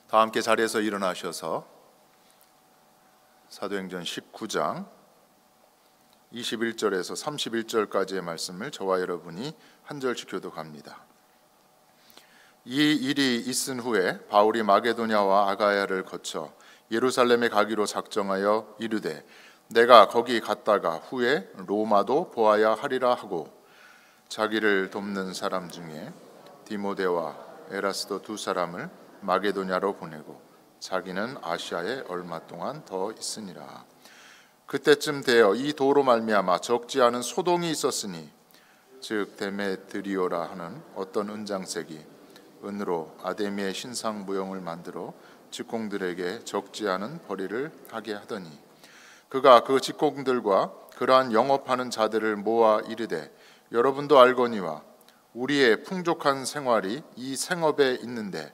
다 함께 자리에서 일어나셔서 사도행전 19장 21절에서 31절까지의 말씀을 저와 여러분이 한 절씩 교독합니다. 이 일이 있은 후에 바울이 마게도냐와 아가야를 거쳐 예루살렘에 가기로 작정하여 이르되 내가 거기 갔다가 후에 로마도 보아야 하리라 하고 자기를 돕는 사람 중에 디모데와 에라스도 두 사람을 마게도냐로 보내고 자기는 아시아에 얼마 동안 더 있으니라. 그때쯤 되어 이 도로 말미암아 적지 않은 소동이 있었으니 즉 데메드리오라 하는 어떤 은장색이 은으로 아데미의 신상 무용을 만들어 직공들에게 적지 않은 벌이를 하게 하더니 그가 그 직공들과 그러한 영업하는 자들을 모아 이르되 여러분도 알거니와 우리의 풍족한 생활이 이 생업에 있는데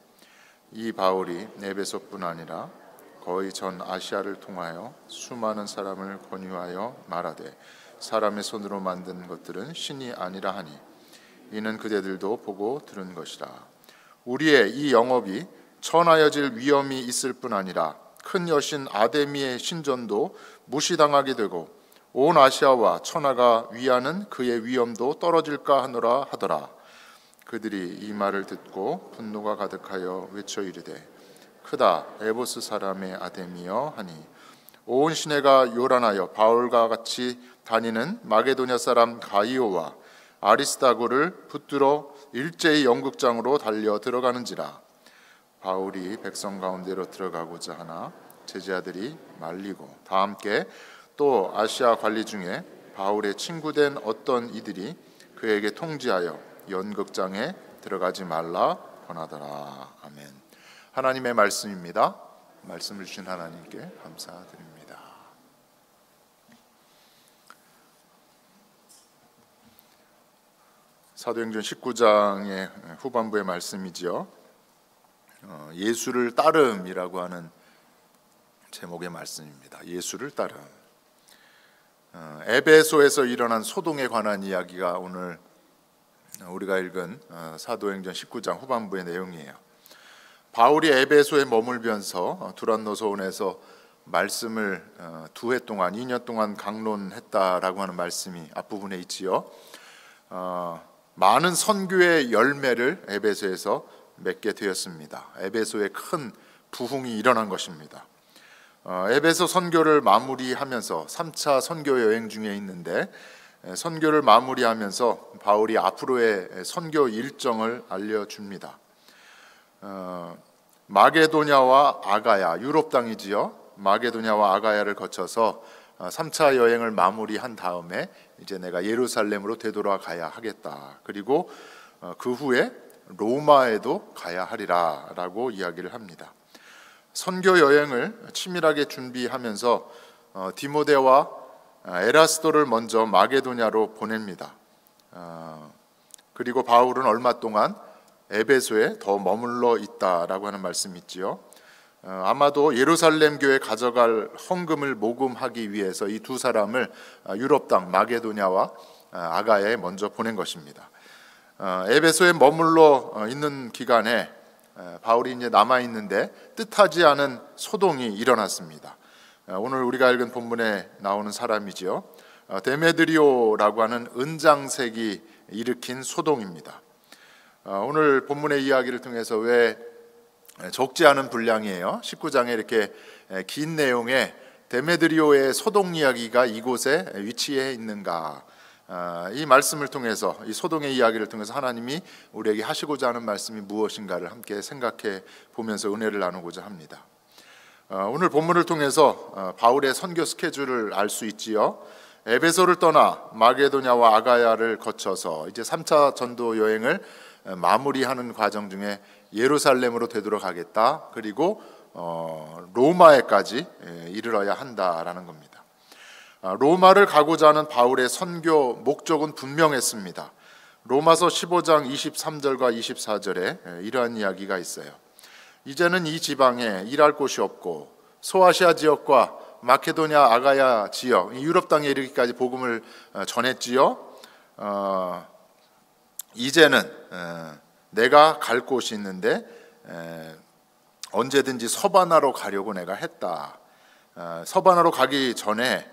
이 바울이 에베소뿐 아니라 거의 전 아시아를 통하여 수많은 사람을 권유하여 말하되 사람의 손으로 만든 것들은 신이 아니라 하니 이는 그대들도 보고 들은 것이라. 우리의 이 영업이 천하여질 위험이 있을 뿐 아니라 큰 여신 아데미의 신전도 무시당하게 되고 온 아시아와 천하가 위하는 그의 위엄도 떨어질까 하노라 하더라. 그들이 이 말을 듣고 분노가 가득하여 외쳐 이르되 크다 에보스 사람의 아데미여 하니 온 시내가 요란하여 바울과 같이 다니는 마게도냐 사람 가이오와 아리스다고를 붙들어 일제히 연극장으로 달려 들어가는지라. 바울이 백성 가운데로 들어가고자 하나 제자들이 말리고 다 함께 또 아시아 관리 중에 바울의 친구된 어떤 이들이 그에게 통지하여 연극장에 들어가지 말라 권하더라. 아멘. 하나님의 말씀입니다. 말씀을 주신 하나님께 감사드립니다. 사도행전 19장의 후반부의 말씀이지요. 예수를 따름이라고 하는 제목의 말씀입니다. 예수를 따름. 에베소에서 일어난 소동에 관한 이야기가 오늘 우리가 읽은 사도행전 19장 후반부의 내용이에요. 바울이 에베소에 머물면서 두란노소원에서 말씀을 2해 동안 2년 동안 강론했다라고 하는 말씀이 앞부분에 있지요. 많은 선교의 열매를 에베소에서 맺게 되었습니다. 에베소에 큰 부흥이 일어난 것입니다. 에베소 선교를 마무리하면서 3차 선교 여행 중에 있는데 선교를 마무리하면서 바울이 앞으로의 선교 일정을 알려줍니다. 마게도냐와 아가야, 유럽 땅이지요. 마게도냐와 아가야를 거쳐서 3차 여행을 마무리한 다음에 이제 내가 예루살렘으로 되돌아가야 하겠다. 그리고 그 후에 로마에도 가야 하리라 라고 이야기를 합니다. 선교 여행을 치밀하게 준비하면서 디모데와 에라스도를 먼저 마게도냐로 보냅니다. 그리고 바울은 얼마 동안 에베소에 더 머물러 있다라고 하는 말씀이 있지요. 아마도 예루살렘 교회 가져갈 헌금을 모금하기 위해서 이 두 사람을 유럽 땅 마게도냐와 아가야에 먼저 보낸 것입니다. 에베소에 머물러 있는 기간에 바울이 이제 남아 있는데 뜻하지 않은 소동이 일어났습니다. 오늘 우리가 읽은 본문에 나오는 사람이지요. 데메드리오라고 하는 은장색이 일으킨 소동입니다. 오늘 본문의 이야기를 통해서 왜 적지 않은 분량이에요. 19장에 이렇게 긴 내용에 데메드리오의 소동 이야기가 이곳에 위치해 있는가, 이 말씀을 통해서, 이 소동의 이야기를 통해서 하나님이 우리에게 하시고자 하는 말씀이 무엇인가를 함께 생각해 보면서 은혜를 나누고자 합니다. 오늘 본문을 통해서 바울의 선교 스케줄을 알 수 있지요. 에베소를 떠나 마게도냐와 아가야를 거쳐서 이제 3차 전도 여행을 마무리하는 과정 중에 예루살렘으로 되돌아가겠다. 그리고 로마에까지 이르러야 한다라는 겁니다. 로마를 가고자 하는 바울의 선교 목적은 분명했습니다. 로마서 15장 23절과 24절에 이러한 이야기가 있어요. 이제는 이 지방에 일할 곳이 없고 소아시아 지역과 마케도냐 아가야 지역, 유럽 땅에 이르기까지 복음을 전했지요. 이제는 내가 갈 곳이 있는데 언제든지 서바나로 가려고 내가 했다. 서바나로 가기 전에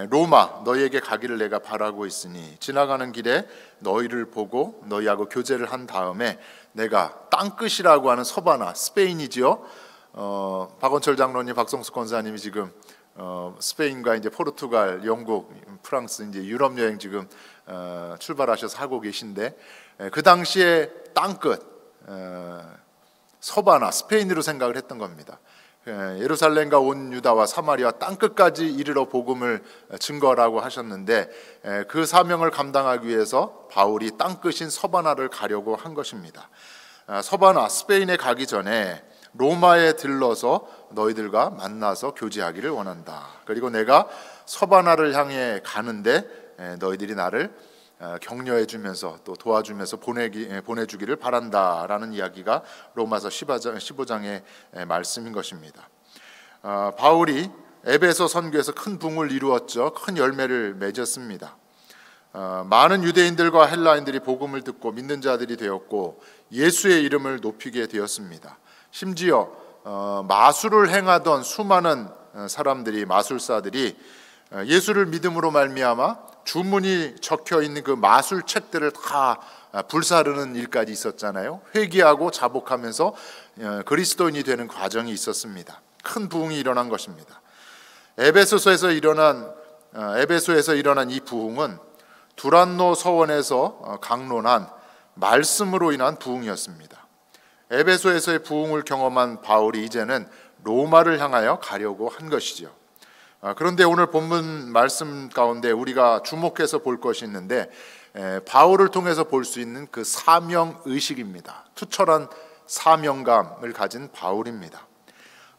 로마 너희에게 가기를 내가 바라고 있으니 지나가는 길에 너희를 보고 너희하고 교제를 한 다음에 내가 땅끝이라고 하는 서바나, 스페인이지요. 박원철 장로님, 박성수 권사님이 지금 스페인과 이제 포르투갈, 영국, 프랑스 이제 유럽 여행 지금 출발하셔서 하고 계신데, 그 당시에 땅끝 서바나, 스페인으로 생각을 했던 겁니다. 예루살렘과 온 유다와 사마리아 땅끝까지 이르러 복음을 증거라고 하셨는데, 그 사명을 감당하기 위해서 바울이 땅끝인 서바나를 가려고 한 것입니다. 서바나, 스페인에 가기 전에 로마에 들러서 너희들과 만나서 교제하기를 원한다. 그리고 내가 서바나를 향해 가는데 너희들이 나를 격려해 주면서 또 도와주면서 보내주기를 바란다라는 이야기가 로마서 15장의 말씀인 것입니다. 바울이 에베소 선교에서 큰 부흥을 이루었죠. 큰 열매를 맺었습니다. 많은 유대인들과 헬라인들이 복음을 듣고 믿는 자들이 되었고 예수의 이름을 높이게 되었습니다. 심지어 마술을 행하던 수많은 사람들이, 마술사들이 예수를 믿음으로 말미암아 주문이 적혀 있는 그 마술 책들을 다 불사르는 일까지 있었잖아요. 회개하고 자복하면서 그리스도인이 되는 과정이 있었습니다. 큰 부흥이 일어난 것입니다. 에베소에서 일어난 이 부흥은 두란노 서원에서 강론한 말씀으로 인한 부흥이었습니다. 에베소에서의 부흥을 경험한 바울이 이제는 로마를 향하여 가려고 한 것이죠. 그런데 오늘 본문 말씀 가운데 우리가 주목해서 볼 것이 있는데, 바울을 통해서 볼 수 있는 그 사명의식입니다. 투철한 사명감을 가진 바울입니다.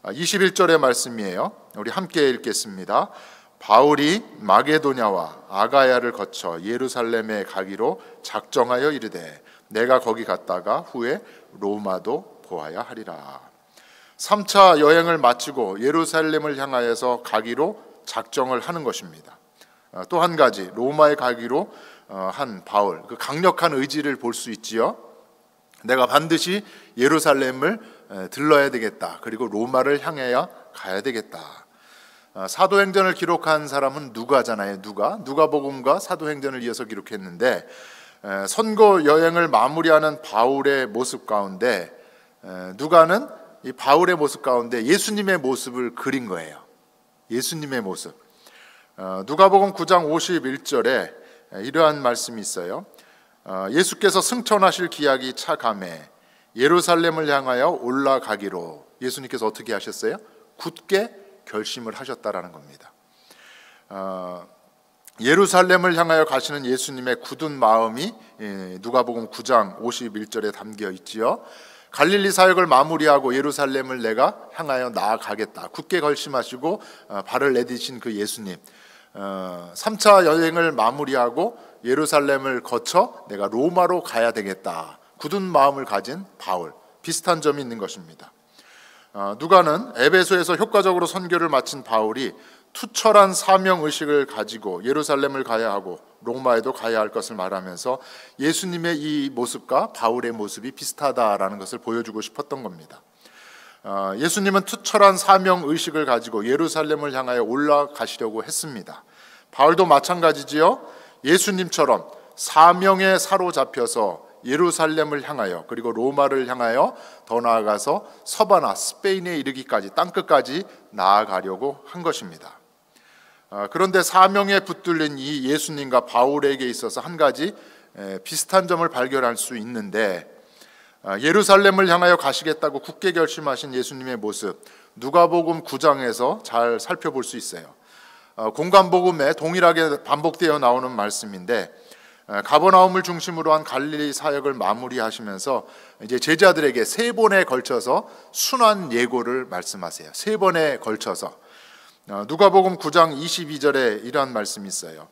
21절의 말씀이에요. 우리 함께 읽겠습니다. 바울이 마게도냐와 아가야를 거쳐 예루살렘에 가기로 작정하여 이르되 내가 거기 갔다가 후에 로마도 보아야 하리라. 3차 여행을 마치고 예루살렘을 향하여서 가기로 작정을 하는 것입니다. 또 한 가지, 로마에 가기로 한 바울, 그 강력한 의지를 볼 수 있지요. 내가 반드시 예루살렘을 들러야 되겠다. 그리고 로마를 향하여 가야 되겠다. 사도행전을 기록한 사람은 누가잖아요. 누가복음과 사도행전을 이어서 기록했는데, 선고 여행을 마무리하는 바울의 모습 가운데 누가는 이 바울의 모습 가운데 예수님의 모습을 그린 거예요. 예수님의 모습. 누가복음 9장 51절에 이러한 말씀이 있어요. 예수께서 승천하실 기약이 차감해 예루살렘을 향하여 올라가기로 예수님께서 어떻게 하셨어요? 굳게 결심을 하셨다라는 겁니다. 예루살렘을 향하여 가시는 예수님의 굳은 마음이 누가복음 9장 51절에 담겨 있지요. 갈릴리 사역을 마무리하고 예루살렘을 내가 향하여 나아가겠다. 굳게 결심하시고 발을 내디신 그 예수님. 3차 여행을 마무리하고 예루살렘을 거쳐 내가 로마로 가야 되겠다. 굳은 마음을 가진 바울. 비슷한 점이 있는 것입니다. 누가는 에베소에서 효과적으로 선교를 마친 바울이 투철한 사명의식을 가지고 예루살렘을 가야 하고 로마에도 가야 할 것을 말하면서 예수님의 이 모습과 바울의 모습이 비슷하다라는 것을 보여주고 싶었던 겁니다. 예수님은 투철한 사명의식을 가지고 예루살렘을 향하여 올라가시려고 했습니다. 바울도 마찬가지지요. 예수님처럼 사명에 사로잡혀서 예루살렘을 향하여 그리고 로마를 향하여 더 나아가서 서바나, 스페인에 이르기까지 땅끝까지 나아가려고 한 것입니다. 그런데 사명에 붙들린 이 예수님과 바울에게 있어서 한 가지 비슷한 점을 발견할 수 있는데, 예루살렘을 향하여 가시겠다고 굳게 결심하신 예수님의 모습, 누가복음 9장에서 잘 살펴볼 수 있어요. 공간복음에 동일하게 반복되어 나오는 말씀인데, 가버나움을 중심으로 한 갈릴리 사역을 마무리하시면서 이제 제자들에게 3번에 걸쳐서 순환 예고를 말씀하세요. 3번에 걸쳐서. 누가복음 9장 22절에 이러한 말씀이 있어요.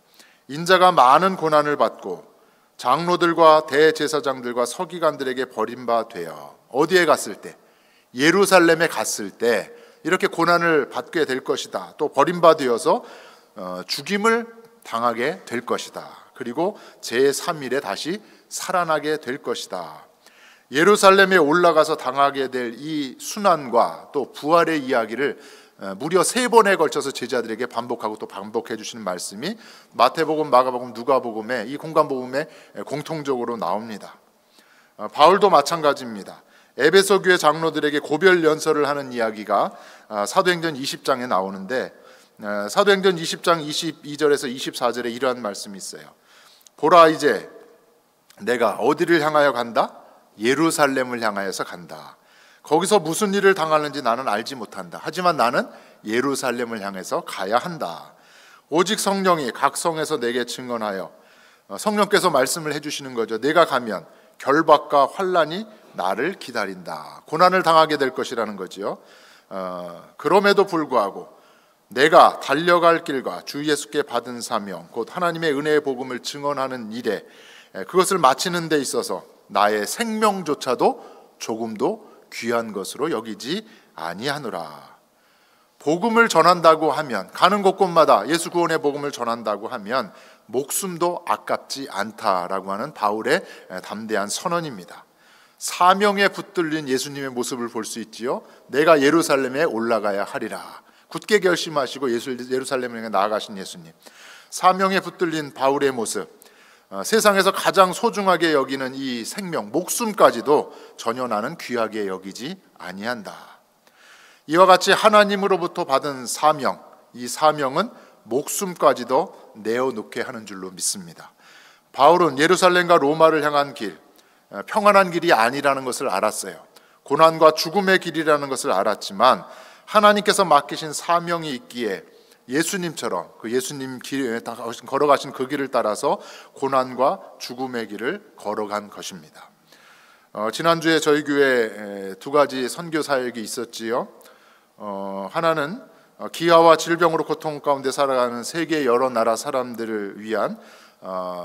인자가 많은 고난을 받고 장로들과 대제사장들과 서기관들에게 버림받되어 어디에 갔을 때? 예루살렘에 갔을 때 이렇게 고난을 받게 될 것이다. 또 버림받되어서 죽임을 당하게 될 것이다. 그리고 제3일에 다시 살아나게 될 것이다. 예루살렘에 올라가서 당하게 될 이 순환과 또 부활의 이야기를 무려 3번에 걸쳐서 제자들에게 반복하고 또 반복해 주시는 말씀이 마태복음, 마가복음, 누가복음에 이 공간복음에 공통적으로 나옵니다. 바울도 마찬가지입니다. 에베소 교회 장로들에게 고별 연설을 하는 이야기가 사도행전 20장에 나오는데, 사도행전 20장 22절에서 24절에 이러한 말씀이 있어요. 보라, 이제 내가 어디를 향하여 간다? 예루살렘을 향하여서 간다. 거기서 무슨 일을 당하는지 나는 알지 못한다. 하지만 나는 예루살렘을 향해서 가야 한다. 오직 성령이 각 성에서 내게 증언하여, 성령께서 말씀을 해주시는 거죠. 내가 가면 결박과 환난이 나를 기다린다. 고난을 당하게 될 것이라는 거지요. 그럼에도 불구하고 내가 달려갈 길과 주 예수께 받은 사명, 곧 하나님의 은혜의 복음을 증언하는 일에, 그것을 마치는 데 있어서 나의 생명조차도 조금도 귀한 것으로 여기지 아니하노라. 복음을 전한다고 하면, 가는 곳곳마다 예수 구원의 복음을 전한다고 하면 목숨도 아깝지 않다라고 하는 바울의 담대한 선언입니다. 사명에 붙들린 예수님의 모습을 볼 수 있지요. 내가 예루살렘에 올라가야 하리라. 굳게 결심하시고 예루살렘에 나아가신 예수님. 사명에 붙들린 바울의 모습, 세상에서 가장 소중하게 여기는 이 생명, 목숨까지도 전혀 나는 귀하게 여기지 아니한다. 이와 같이 하나님으로부터 받은 사명, 이 사명은 목숨까지도 내어놓게 하는 줄로 믿습니다. 바울은 예루살렘과 로마를 향한 길, 평안한 길이 아니라는 것을 알았어요. 고난과 죽음의 길이라는 것을 알았지만 하나님께서 맡기신 사명이 있기에 예수님처럼 그 예수님 길에 걸어가신 그 길을 따라서 고난과 죽음의 길을 걸어간 것입니다. 지난주에 저희 교회에 2가지 선교 사역이 있었지요. 하나는 기아와 질병으로 고통 가운데 살아가는 세계 여러 나라 사람들을 위한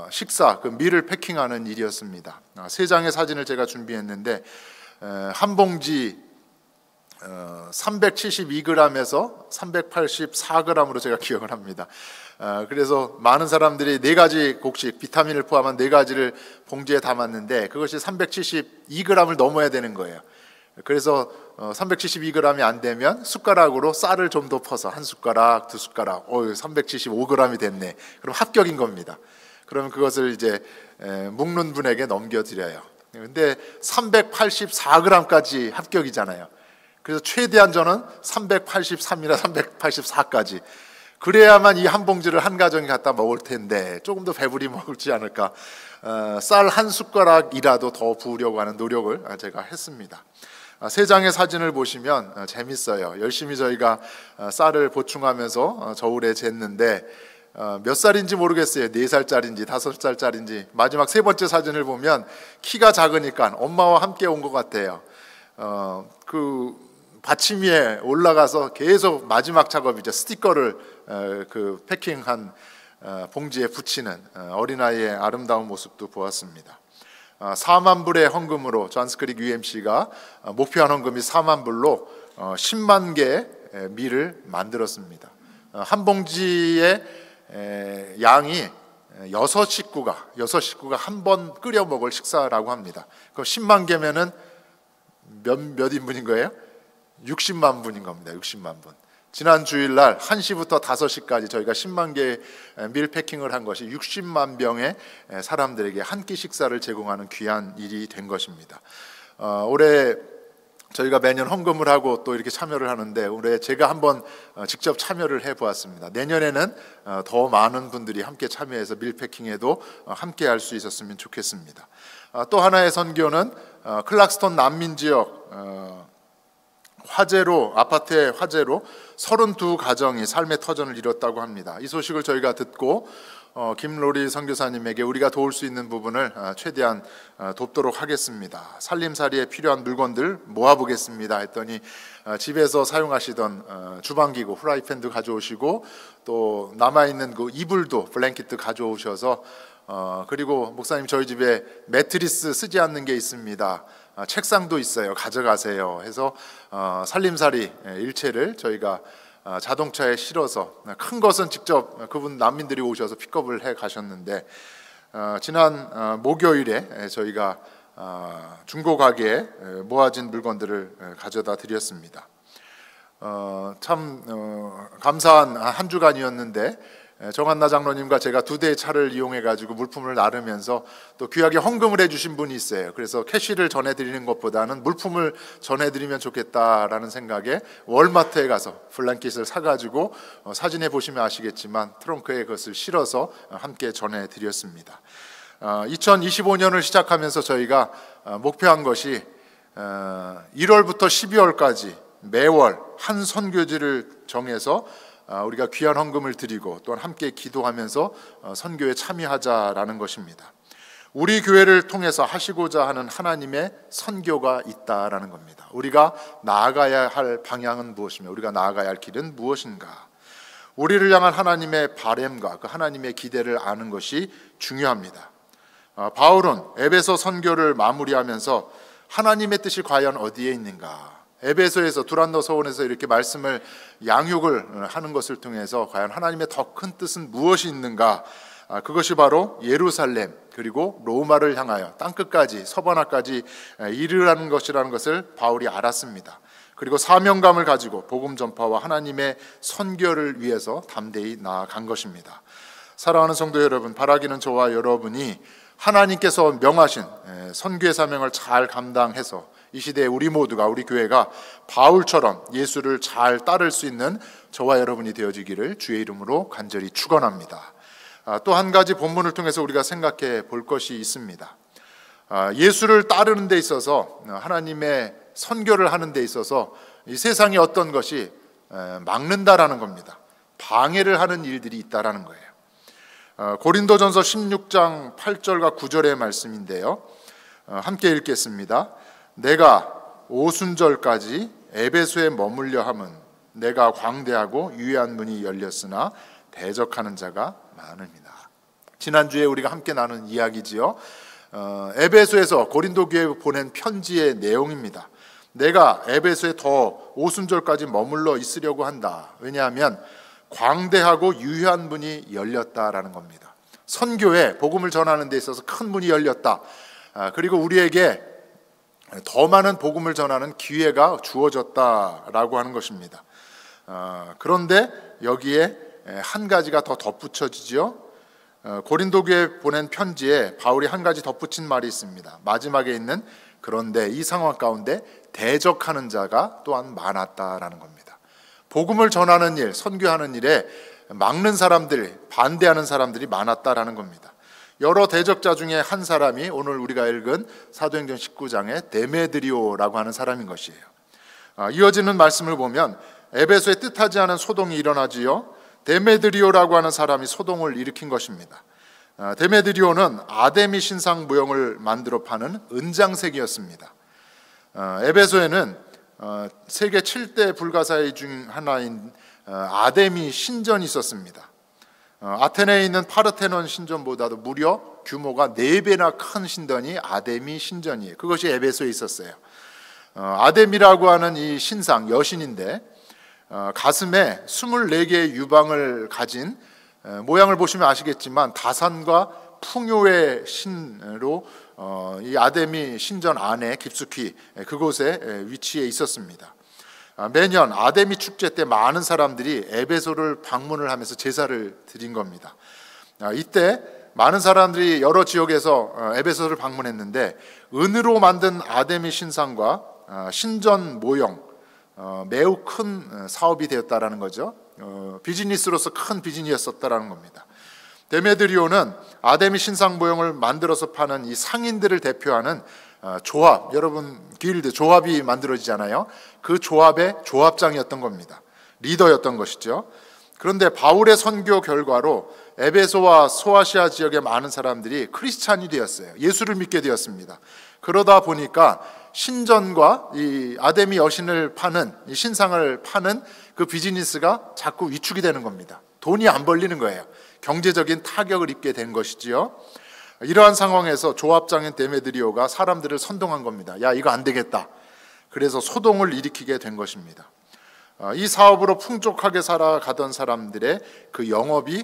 식사, 그 밀을 패킹하는 일이었습니다. 3장의 사진을 제가 준비했는데, 한 봉지 372g에서 384g으로 제가 기억을 합니다. 그래서 많은 사람들이 4가지 곡식, 비타민을 포함한 4가지를 봉지에 담았는데 그것이 372g을 넘어야 되는 거예요. 그래서 372g이 안 되면 숟가락으로 쌀을 좀 더 퍼서 1숟가락, 2숟가락, 375g이 됐네. 그럼 합격인 겁니다. 그러면 그것을 이제 묵는 분에게 넘겨드려요. 근데 384g까지 합격이잖아요. 그래서 최대한 저는 383이나 384까지, 그래야만 이 한 봉지를 한 가정이 갖다 먹을 텐데 조금 더 배부리 먹을지 않을까, 쌀 1숟가락이라도 더 부으려고 하는 노력을 제가 했습니다. 3장의 사진을 보시면 재밌어요. 열심히 저희가 쌀을 보충하면서 저울에 쟀는데 몇 살인지 모르겠어요. 4살짜리인지 5살짜리인지. 마지막 3번째 사진을 보면 키가 작으니까 엄마와 함께 온 것 같아요. 그 받침 위에 올라가서 계속 마지막 작업이죠. 스티커를 그 패킹한 봉지에 붙이는 어린아이의 아름다운 모습도 보았습니다. 4만 불의 헌금으로 존스크릭 UMC가 목표한 헌금이 4만 불로 10만 개의 밀을 만들었습니다. 한 봉지의 양이 6식구가 한 번 끓여 먹을 식사라고 합니다. 그럼 10만 개면은 몇 인분인 거예요? 60만 분인 겁니다. 60만 분. 지난 주일날 1시부터 5시까지 저희가 10만 개의 밀 패킹을 한 것이 60만 병의 사람들에게 한 끼 식사를 제공하는 귀한 일이 된 것입니다. 올해 저희가 매년 헌금을 하고 또 이렇게 참여를 하는데 올해 제가 한번 직접 참여를 해보았습니다. 내년에는 더 많은 분들이 함께 참여해서 밀 패킹에도 함께 할 수 있었으면 좋겠습니다. 또 하나의 선교는 클락스톤 난민 지역 아파트의 화재로 32가정이 삶의 터전을 잃었다고 합니다. 이 소식을 저희가 듣고 김로리 선교사님에게 우리가 도울 수 있는 부분을 최대한 돕도록 하겠습니다. 살림살이에 필요한 물건들 모아보겠습니다 했더니 집에서 사용하시던 주방기구 프라이팬도 가져오시고 또 남아있는 그 이불도 블랭킷도 가져오셔서 그리고 목사님 저희 집에 매트리스 쓰지 않는 게 있습니다. 책상도 있어요. 가져가세요 해서 살림살이 일체를 저희가 자동차에 실어서, 큰 것은 직접 그분 난민들이 오셔서 픽업을 해 가셨는데 지난 목요일에 저희가 중고 가게에 모아진 물건들을 가져다 드렸습니다. 참 감사한 한 주간이었는데 정한나 장로님과 제가 2대의 차를 이용해 가지고 물품을 나르면서 또 귀하게 헌금을 해주신 분이 있어요. 그래서 캐시를 전해드리는 것보다는 물품을 전해드리면 좋겠다라는 생각에 월마트에 가서 블랑킷을 사가지고 사진에 보시면 아시겠지만 트렁크에 그것을 실어서 함께 전해드렸습니다. 2025년을 시작하면서 저희가 목표한 것이 1월부터 12월까지 매월 한 선교지를 정해서 우리가 귀한 헌금을 드리고 또한 함께 기도하면서 선교에 참여하자라는 것입니다. 우리 교회를 통해서 하시고자 하는 하나님의 선교가 있다라는 겁니다. 우리가 나아가야 할 방향은 무엇이며 우리가 나아가야 할 길은 무엇인가? 우리를 향한 하나님의 바램과 그 하나님의 기대를 아는 것이 중요합니다. 바울은 에베소 선교를 마무리하면서 하나님의 뜻이 과연 어디에 있는가? 에베소에서 두란노 서원에서 이렇게 말씀을 양육을 하는 것을 통해서 과연 하나님의 더 큰 뜻은 무엇이 있는가? 그것이 바로 예루살렘 그리고 로마를 향하여 땅끝까지 서바나까지 이르라는 것이라는 것을 바울이 알았습니다. 그리고 사명감을 가지고 복음 전파와 하나님의 선교를 위해서 담대히 나아간 것입니다. 사랑하는 성도 여러분, 바라기는 저와 여러분이 하나님께서 명하신 선교의 사명을 잘 감당해서 이 시대에 우리 모두가 우리 교회가 바울처럼 예수를 잘 따를 수 있는 저와 여러분이 되어지기를 주의 이름으로 간절히 축원합니다. 또 한 가지 본문을 통해서 우리가 생각해 볼 것이 있습니다. 예수를 따르는 데 있어서 하나님의 선교를 하는 데 있어서 이 세상에 어떤 것이 막는다라는 겁니다. 방해를 하는 일들이 있다라는 거예요. 고린도전서 16장 8절과 9절의 말씀인데요. 함께 읽겠습니다. 내가 오순절까지 에베소에 머물려 함은 내가 광대하고 유의한 문이 열렸으나 대적하는 자가 많으니라. 지난주에 우리가 함께 나눈 이야기지요. 에베소에서 고린도 교회에 보낸 편지의 내용입니다. 내가 에베소에 더 오순절까지 머물러 있으려고 한다. 왜냐하면 광대하고 유효한 문이 열렸다라는 겁니다. 선교에 복음을 전하는 데 있어서 큰 문이 열렸다. 그리고 우리에게 더 많은 복음을 전하는 기회가 주어졌다라고 하는 것입니다. 그런데 여기에 한 가지가 더 덧붙여지죠. 고린도 교회에 보낸 편지에 바울이 한 가지 덧붙인 말이 있습니다. 마지막에 있는 그런데 이 상황 가운데 대적하는 자가 또한 많았다라는 겁니다. 복음을 전하는 일, 선교하는 일에 막는 사람들, 반대하는 사람들이 많았다라는 겁니다. 여러 대적자 중에 한 사람이 오늘 우리가 읽은 사도행전 19장의 데메드리오라고 하는 사람인 것이에요. 이어지는 말씀을 보면 에베소에 뜻하지 않은 소동이 일어나지요. 데메드리오라고 하는 사람이 소동을 일으킨 것입니다. 데메드리오는 아데미 신상 모형을 만들어 파는 은장색이었습니다. 에베소에는 세계 7대 불가사의 중 하나인 아데미 신전이 있었습니다. 아테네에 있는 파르테논 신전보다도 무려 규모가 4배나 큰 신전이 아데미 신전이에요. 그것이 에베소에 있었어요. 아데미라고 하는 이 신상, 여신인데 가슴에 24개의 유방을 가진 모양을 보시면 아시겠지만 다산과 풍요의 신으로 이 아데미 신전 안에 깊숙이 그곳에 위치해 있었습니다. 매년 아데미 축제 때 많은 사람들이 에베소를 방문을 하면서 제사를 드린 겁니다. 이때 많은 사람들이 여러 지역에서 에베소를 방문했는데 은으로 만든 아데미 신상과 신전 모형 매우 큰 사업이 되었다라는 거죠. 비즈니스로서 큰 비즈니스였었다라는 겁니다. 데메드리오는 아데미 신상 모형을 만들어서 파는 이 상인들을 대표하는 조합, 여러분 길드 조합이 만들어지잖아요. 그 조합의 조합장이었던 겁니다. 리더였던 것이죠. 그런데 바울의 선교 결과로 에베소와 소아시아 지역의 많은 사람들이 크리스찬이 되었어요. 예수를 믿게 되었습니다. 그러다 보니까 신전과 이 아데미 여신을 파는 이 신상을 파는 그 비즈니스가 자꾸 위축이 되는 겁니다. 돈이 안 벌리는 거예요. 경제적인 타격을 입게 된 것이지요. 이러한 상황에서 조합장인 데메드리오가 사람들을 선동한 겁니다. 야, 이거 안 되겠다. 그래서 소동을 일으키게 된 것입니다. 이 사업으로 풍족하게 살아가던 사람들의 그 영업이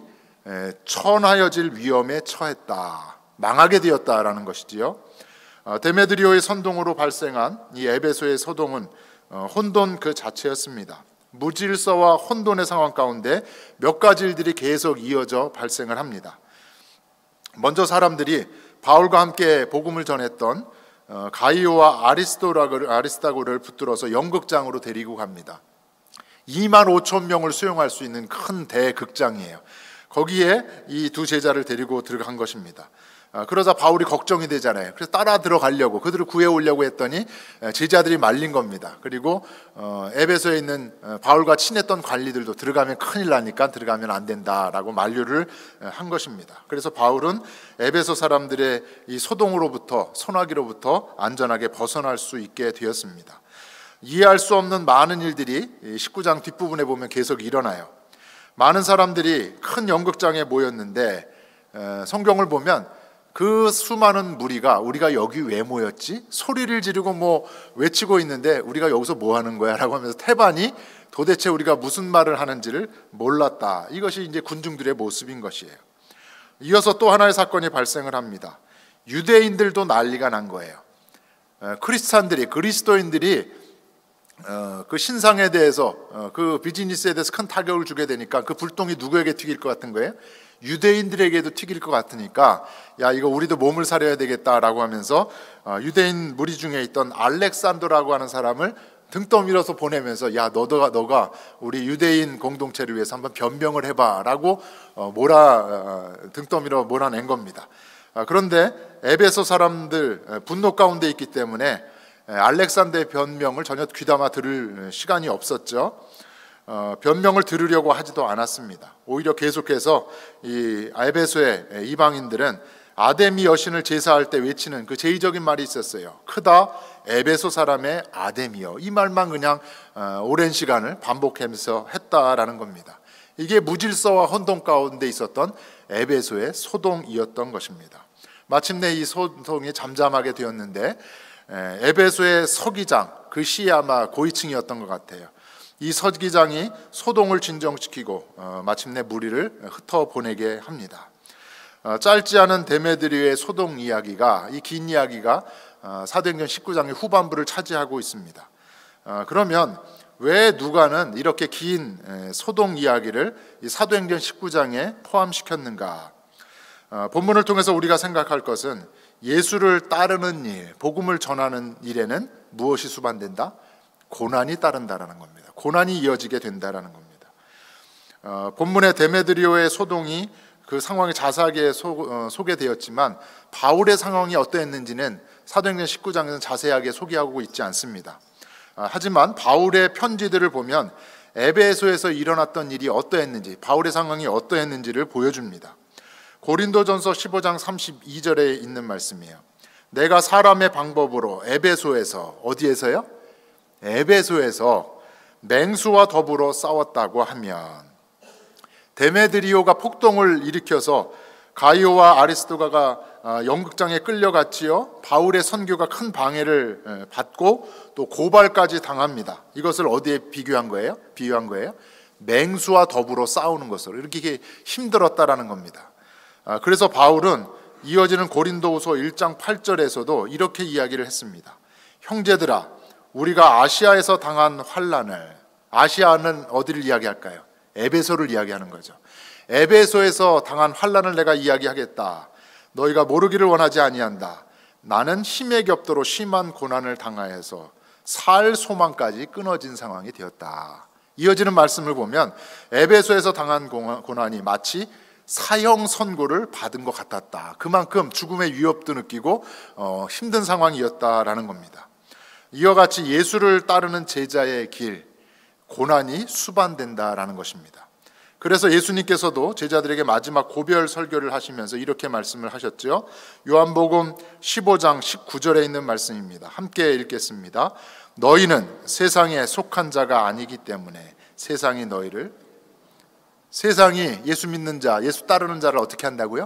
천하여질 위험에 처했다. 망하게 되었다라는 것이지요. 데메드리오의 선동으로 발생한 이 에베소의 소동은 혼돈 그 자체였습니다. 무질서와 혼돈의 상황 가운데 몇 가지 일들이 계속 이어져 발생을 합니다. 먼저 사람들이 바울과 함께 복음을 전했던 가이오와 아리스타고를 붙들어서 연극장으로 데리고 갑니다. 2만 5천 명을 수용할 수 있는 큰 대극장이에요. 거기에 이 두 제자를 데리고 들어간 것입니다. 그러자 바울이 걱정이 되잖아요. 그래서 따라 들어가려고 그들을 구해오려고 했더니 제자들이 말린 겁니다. 그리고 에베소에 있는 바울과 친했던 관리들도 들어가면 큰일 나니까 들어가면 안 된다라고 만류를 한 것입니다. 그래서 바울은 에베소 사람들의 이 소동으로부터, 소나기로부터 안전하게 벗어날 수 있게 되었습니다. 이해할 수 없는 많은 일들이 19장 뒷부분에 보면 계속 일어나요. 많은 사람들이 큰 연극장에 모였는데 성경을 보면 그 수많은 무리가 우리가 여기 왜 모였지? 소리를 지르고 외치고 있는데 우리가 여기서 뭐 하는 거야? 라고 하면서 태반이 도대체 우리가 무슨 말을 하는지를 몰랐다. 이것이 이제 군중들의 모습인 것이에요. 이어서 또 하나의 사건이 발생을 합니다. 유대인들도 난리가 난 거예요. 그리스도인들이 그 신상에 대해서 그 비즈니스에 대해서 큰 타격을 주게 되니까 그 불똥이 누구에게 튀길 것 같은 거예요? 유대인들에게도 튀길 것 같으니까 야 이거 우리도 몸을 사려야 되겠다라고 하면서 유대인 무리 중에 있던 알렉산더라고 하는 사람을 등 떠밀어서 보내면서 야 너가 우리 유대인 공동체를 위해서 한번 변명을 해봐라고 등 떠밀어 몰아낸 겁니다. 그런데 에베소 사람들 분노 가운데 있기 때문에 알렉산더의 변명을 전혀 귀담아 들을 시간이 없었죠. 변명을 들으려고 하지도 않았습니다. 오히려 계속해서 이 에베소의 이방인들은 아데미 여신을 제사할 때 외치는 그 제의적인 말이 있었어요. 크다 에베소 사람의 아데미여. 이 말만 그냥 오랜 시간을 반복하면서 했다라는 겁니다. 이게 무질서와 혼돈 가운데 있었던 에베소의 소동이었던 것입니다. 마침내 이 소동이 잠잠하게 되었는데 에베소의 서기장, 그 시이 아마 고위층이었던 것 같아요. 이 서기장이 소동을 진정시키고 마침내 무리를 흩어보내게 합니다. 짧지 않은 데메드리오의 소동 이야기가, 이 긴 이야기가 사도행전 19장의 후반부를 차지하고 있습니다. 그러면 왜 누가는 이렇게 긴 소동 이야기를 이 사도행전 19장에 포함시켰는가? 본문을 통해서 우리가 생각할 것은 예수를 따르는 일, 복음을 전하는 일에는 무엇이 수반된다? 고난이 따른다라는 겁니다. 고난이 이어지게 된다라는 겁니다. 본문의 데메드리오의 소동이 그 상황이 자세하게 소개되었지만 바울의 상황이 어떠했는지는 사도행전 19장에서는 자세하게 소개하고 있지 않습니다. 하지만 바울의 편지들을 보면 에베소에서 일어났던 일이 어떠했는지, 바울의 상황이 어떠했는지를 보여줍니다. 고린도전서 15장 32절에 있는 말씀이에요. 내가 사람의 방법으로 에베소에서, 어디에서요? 에베소에서 맹수와 더불어 싸웠다고 하면, 데메드리오가 폭동을 일으켜서 가이오와 아리스토가가 연극장에 끌려갔지요. 바울의 선교가 큰 방해를 받고 또 고발까지 당합니다. 이것을 어디에 비유한 거예요? 맹수와 더불어 싸우는 것으로 이렇게 힘들었다라는 겁니다. 그래서 바울은 이어지는 고린도후서 1장 8절에서도 이렇게 이야기를 했습니다. 형제들아, 우리가 아시아에서 당한 환난을, 아시아는 어디를 이야기할까요? 에베소를 이야기하는 거죠. 에베소에서 당한 환난을 내가 이야기하겠다. 너희가 모르기를 원하지 아니한다. 나는 힘에 겹도록 심한 고난을 당하여서 살 소망까지 끊어진 상황이 되었다. 이어지는 말씀을 보면 에베소에서 당한 고난이 마치 사형 선고를 받은 것 같았다. 그만큼 죽음의 위협도 느끼고 힘든 상황이었다라는 겁니다. 이와 같이 예수를 따르는 제자의 길, 고난이 수반된다라는 것입니다. 그래서 예수님께서도 제자들에게 마지막 고별 설교를 하시면서 이렇게 말씀을 하셨죠. 요한복음 15장 19절에 있는 말씀입니다. 함께 읽겠습니다. 너희는 세상에 속한 자가 아니기 때문에 세상이 예수 믿는 자, 예수 따르는 자를 어떻게 한다고요?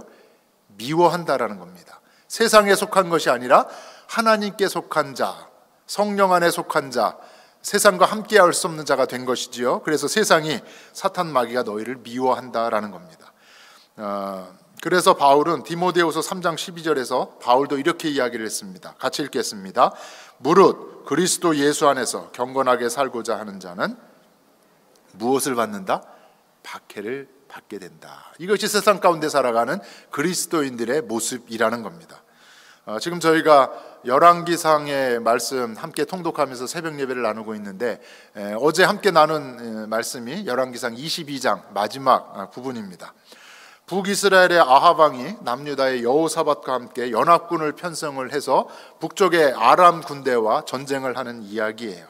미워한다라는 겁니다. 세상에 속한 것이 아니라 하나님께 속한 자, 성령 안에 속한 자, 세상과 함께 할 수 없는 자가 된 것이지요. 그래서 세상이, 사탄 마귀가 너희를 미워한다라는 겁니다. 그래서 바울은 디모데후서 3장 12절에서 바울도 이렇게 이야기를 했습니다. 같이 읽겠습니다. 무릇 그리스도 예수 안에서 경건하게 살고자 하는 자는 무엇을 받는다? 박해를 받게 된다. 이것이 세상 가운데 살아가는 그리스도인들의 모습이라는 겁니다. 지금 저희가 열왕기상의 말씀 함께 통독하면서 새벽 예배를 나누고 있는데 어제 함께 나눈 말씀이 열왕기상 22장 마지막 부분입니다. 북이스라엘의 아합 왕이 남유다의 여호사밧과 함께 연합군을 편성을 해서 북쪽의 아람 군대와 전쟁을 하는 이야기예요.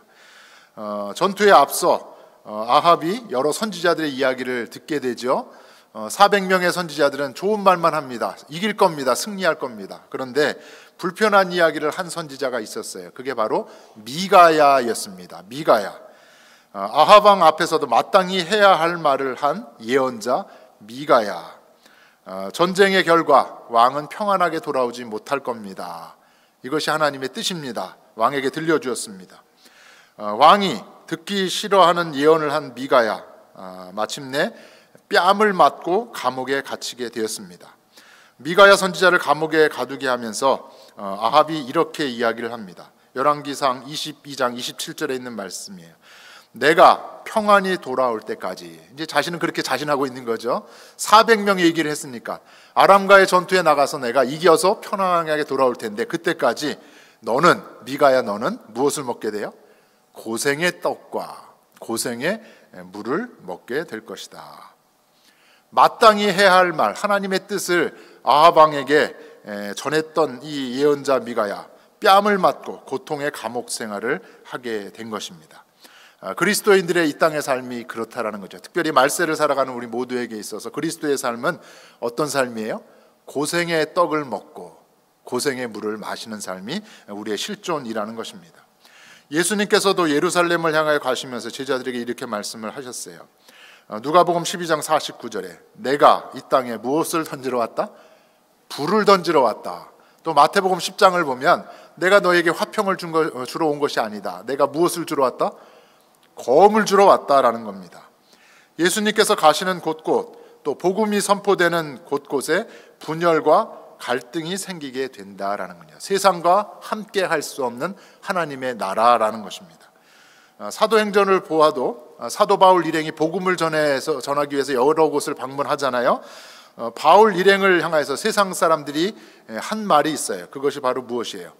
전투에 앞서 아합이 여러 선지자들의 이야기를 듣게 되죠. 400명의 선지자들은 좋은 말만 합니다. 이길 겁니다. 승리할 겁니다. 그런데 불편한 이야기를 한 선지자가 있었어요. 그게 바로 미가야였습니다. 미가야. 아합 왕 앞에서도 마땅히 해야 할 말을 한 예언자 미가야. 전쟁의 결과 왕은 평안하게 돌아오지 못할 겁니다. 이것이 하나님의 뜻입니다. 왕에게 들려주었습니다. 왕이 듣기 싫어하는 예언을 한 미가야 마침내 뺨을 맞고 감옥에 갇히게 되었습니다. 미가야 선지자를 감옥에 가두게 하면서 아합이 이렇게 이야기를 합니다. 열왕기상 22장 27절에 있는 말씀이에요. 내가 평안히 돌아올 때까지, 이제 자신은 그렇게 자신하고 있는 거죠. 400명의 얘기를 했으니까 아람과의 전투에 나가서 내가 이겨서 편안하게 돌아올 텐데 그때까지 너는, 미가야 너는 무엇을 먹게 돼요? 고생의 떡과 고생의 물을 먹게 될 것이다. 마땅히 해야 할 말, 하나님의 뜻을 아합 왕에게 전했던 이 예언자 미가야 뺨을 맞고 고통의 감옥 생활을 하게 된 것입니다. 그리스도인들의 이 땅의 삶이 그렇다라는 거죠. 특별히 말세를 살아가는 우리 모두에게 있어서 그리스도의 삶은 어떤 삶이에요? 고생의 떡을 먹고 고생의 물을 마시는 삶이 우리의 실존이라는 것입니다. 예수님께서도 예루살렘을 향하여 가시면서 제자들에게 이렇게 말씀을 하셨어요. 누가복음 12장 49절에 내가 이 땅에 무엇을 던지러 왔다? 불을 던지러 왔다. 또 마태복음 10장을 보면 내가 너에게 화평을 주러 온 것이 아니다. 내가 무엇을 주러 왔다? 검을 주러 왔다라는 겁니다. 예수님께서 가시는 곳곳 또 복음이 선포되는 곳곳에 분열과 갈등이 생기게 된다라는 거예요. 세상과 함께 할 수 없는 하나님의 나라라는 것입니다. 사도행전을 보아도 사도 바울 일행이 복음을 전하기 위해서 여러 곳을 방문하잖아요. 바울 일행을 향해서 세상 사람들이 한 말이 있어요. 그것이 바로 무엇이에요?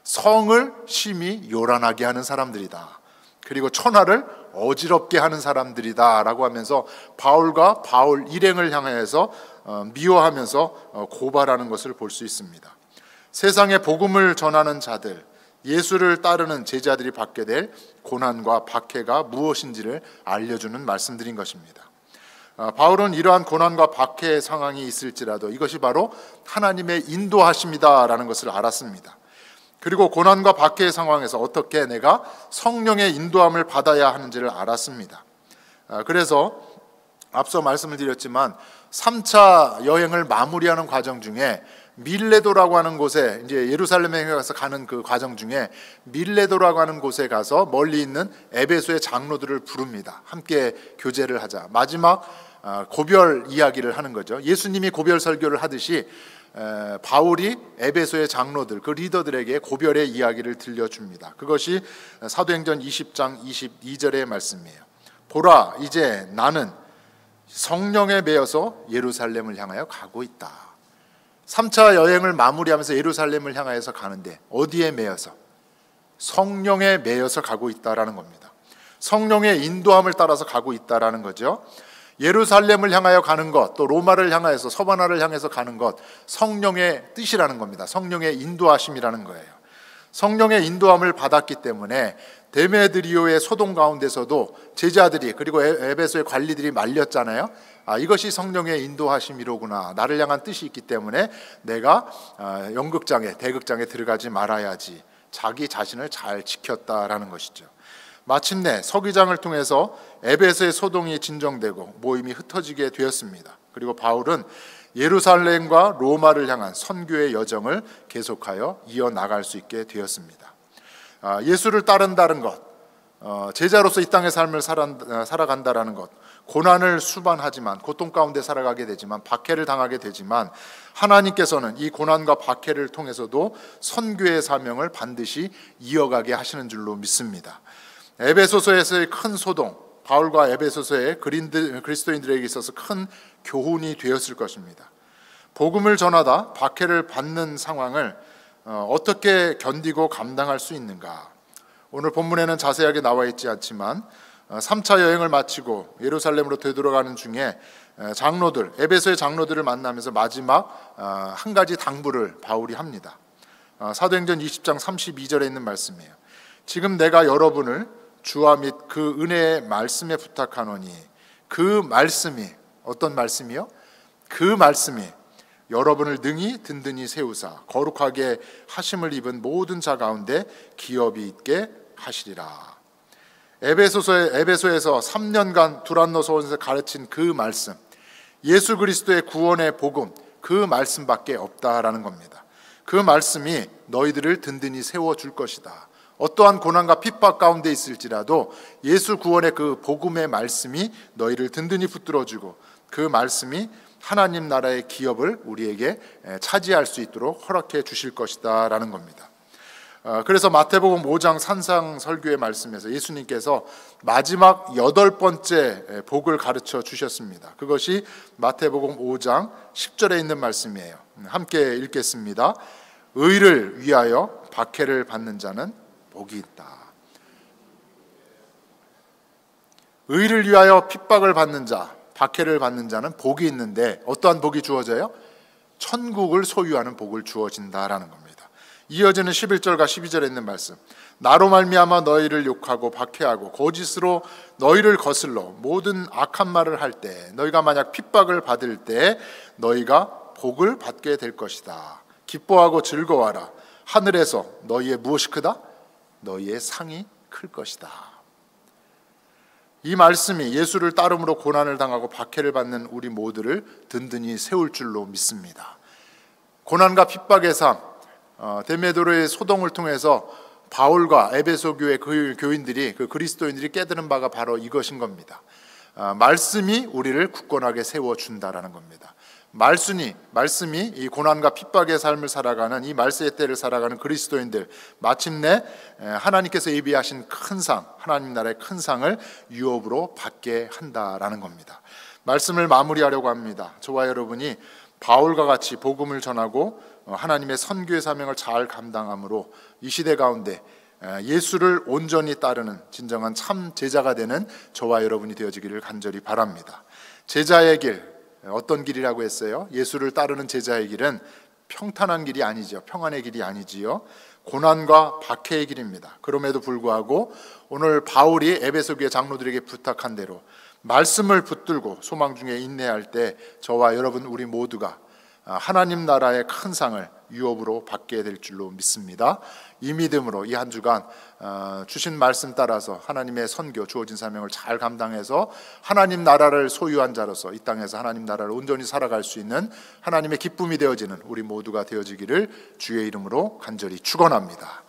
성을 심히 요란하게 하는 사람들이다. 그리고 천하를 어지럽게 하는 사람들이다 라고 하면서 바울과 바울 일행을 향해서 미워하면서 고발하는 것을 볼 수 있습니다. 세상에 복음을 전하는 자들, 예수를 따르는 제자들이 받게 될 고난과 박해가 무엇인지를 알려주는 말씀들인 것입니다. 바울은 이러한 고난과 박해의 상황이 있을지라도 이것이 바로 하나님의 인도하심이다라는 것을 알았습니다. 그리고 고난과 박해의 상황에서 어떻게 내가 성령의 인도함을 받아야 하는지를 알았습니다. 그래서 앞서 말씀을 드렸지만 3차 여행을 마무리하는 과정 중에 밀레도라고 하는 곳에, 이제 예루살렘에 가서 가는 그 과정 중에 밀레도라고 하는 곳에 가서 멀리 있는 에베소의 장로들을 부릅니다. 함께 교제를 하자. 마지막 고별 이야기를 하는 거죠. 예수님이 고별 설교를 하듯이 바울이 에베소의 장로들, 그 리더들에게 고별의 이야기를 들려줍니다. 그것이 사도행전 20장 22절의 말씀이에요. 보라, 이제 나는 성령에 매여서 예루살렘을 향하여 가고 있다. 3차 여행을 마무리하면서 예루살렘을 향하여서 가는데 어디에 매여서? 성령에 매여서 가고 있다라는 겁니다. 성령의 인도함을 따라서 가고 있다라는 거죠. 예루살렘을 향하여 가는 것, 또 로마를 향하여서 서바나를 향해서 가는 것, 성령의 뜻이라는 겁니다. 성령의 인도하심이라는 거예요. 성령의 인도함을 받았기 때문에 데메드리오의 소동 가운데서도 제자들이, 그리고 에베소의 관리들이 말렸잖아요. 이것이 성령의 인도하심이로구나. 나를 향한 뜻이 있기 때문에 내가 연극장에, 대극장에 들어가지 말아야지. 자기 자신을 잘 지켰다라는 것이죠. 마침내 서기장을 통해서 에베소의 소동이 진정되고 모임이 흩어지게 되었습니다. 그리고 바울은 예루살렘과 로마를 향한 선교의 여정을 계속하여 이어나갈 수 있게 되었습니다. 예수를 따른다는 것, 제자로서 이 땅의 삶을 살아간다라는 것, 고난을 수반하지만, 고통 가운데 살아가게 되지만, 박해를 당하게 되지만, 하나님께서는 이 고난과 박해를 통해서도 선교의 사명을 반드시 이어가게 하시는 줄로 믿습니다. 에베소서에서의 큰 소동, 바울과 에베소서의 그리스도인들에게 있어서 큰 교훈이 되었을 것입니다. 복음을 전하다 박해를 받는 상황을 어떻게 견디고 감당할 수 있는가? 오늘 본문에는 자세하게 나와 있지 않지만 3차 여행을 마치고 예루살렘으로 되돌아가는 중에 장로들, 에베소의 장로들을 만나면서 마지막 한 가지 당부를 바울이 합니다. 사도행전 20장 32절에 있는 말씀이에요. 지금 내가 여러분을 주와 및 그 은혜의 말씀에 부탁하노니, 그 말씀이 어떤 말씀이요? 그 말씀이 여러분을 능히 든든히 세우사 거룩하게 하심을 입은 모든 자 가운데 기업이 있게 하시리라. 에베소에서 3년간 두란노서원에서 가르친 그 말씀, 예수 그리스도의 구원의 복음, 그 말씀밖에 없다라는 겁니다. 그 말씀이 너희들을 든든히 세워줄 것이다. 어떠한 고난과 핍박 가운데 있을지라도 예수 구원의 그 복음의 말씀이 너희를 든든히 붙들어주고, 그 말씀이 하나님 나라의 기업을 우리에게 차지할 수 있도록 허락해 주실 것이다 라는 겁니다. 그래서 마태복음 5장 산상 설교의 말씀에서 예수님께서 마지막 8번째 복을 가르쳐 주셨습니다. 그것이 마태복음 5장 10절에 있는 말씀이에요. 함께 읽겠습니다. 의를 위하여 박해를 받는 자는 복이 있다. 의를 위하여 핍박을 받는 자, 박해를 받는 자는 복이 있는데 어떠한 복이 주어져요? 천국을 소유하는 복을 주어진다라는 겁니다. 이어지는 11절과 12절에 있는 말씀, 나로 말미암아 너희를 욕하고 박해하고 거짓으로 너희를 거슬러 모든 악한 말을 할 때, 너희가 만약 핍박을 받을 때 너희가 복을 받게 될 것이다. 기뻐하고 즐거워하라. 하늘에서 너희의 무엇이 크다? 너희의 상이 클 것이다. 이 말씀이 예수를 따름으로 고난을 당하고 박해를 받는 우리 모두를 든든히 세울 줄로 믿습니다. 고난과 핍박의 삶, 데메드로의 소동을 통해서 바울과 에베소 교회 그 교인들이, 그 그리스도인들이 깨달은 바가 바로 이것인 겁니다. 말씀이 우리를 굳건하게 세워준다라는 겁니다. 말씀이 이 고난과 핍박의 삶을 살아가는, 이 말세의 때를 살아가는 그리스도인들, 마침내 하나님께서 예비하신 큰 상, 하나님 나라의 큰 상을 유업으로 받게 한다라는 겁니다. 말씀을 마무리하려고 합니다. 저와 여러분이 바울과 같이 복음을 전하고 하나님의 선교의 사명을 잘 감당함으로 이 시대 가운데 예수를 온전히 따르는 진정한 참 제자가 되는 저와 여러분이 되어지기를 간절히 바랍니다. 제자의 길, 어떤 길이라고 했어요? 예수를 따르는 제자의 길은 평탄한 길이 아니죠. 평안의 길이 아니지요. 고난과 박해의 길입니다. 그럼에도 불구하고 오늘 바울이 에베소 교회 장로들에게 부탁한 대로 말씀을 붙들고 소망 중에 인내할 때 저와 여러분 우리 모두가 하나님 나라의 큰 상을 유업으로 받게 될 줄로 믿습니다. 이 믿음으로 이 한 주간 주신 말씀 따라서 하나님의 선교, 주어진 사명을 잘 감당해서 하나님 나라를 소유한 자로서 이 땅에서 하나님 나라를 온전히 살아갈 수 있는 하나님의 기쁨이 되어지는 우리 모두가 되어지기를 주의 이름으로 간절히 축원합니다.